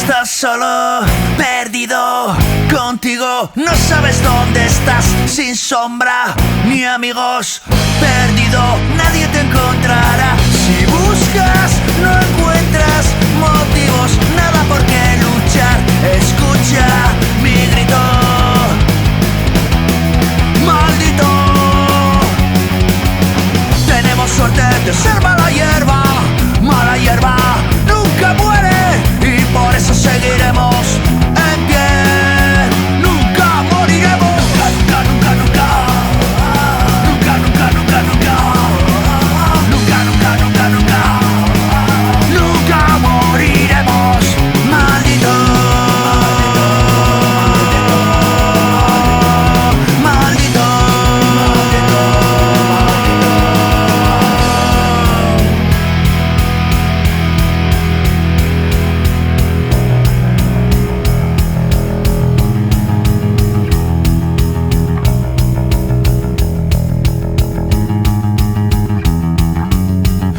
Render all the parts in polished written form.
Estás solo, perdido, contigo. No sabes dónde estás, sin sombra ni amigos. Perdido, nadie te encontrará. Si buscas, no encuentras motivos, nada por qué luchar. Escucha mi grito, maldito. Tenemos suerte de ser mala hierba nunca muere y por eso seguiremos en pie. Nunca moriremos, nunca, nunca, nunca, nunca, nunca, nunca, nunca, nunca, nunca, nunca, nunca, nunca moriremos, maldito, maldito.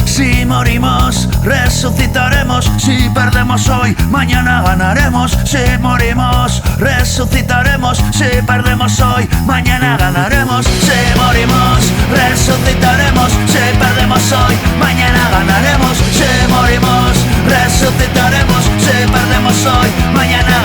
Si morimos, resucitaremos. Si perdemos hoy, mañana ganaremos. Si morimos, resucitaremos. Si perdemos hoy, mañana ganaremos. Si morimos, resucitaremos. Si perdemos hoy, mañana ganaremos. Si morimos, resucitaremos. Si perdemos hoy, mañana ganaremos.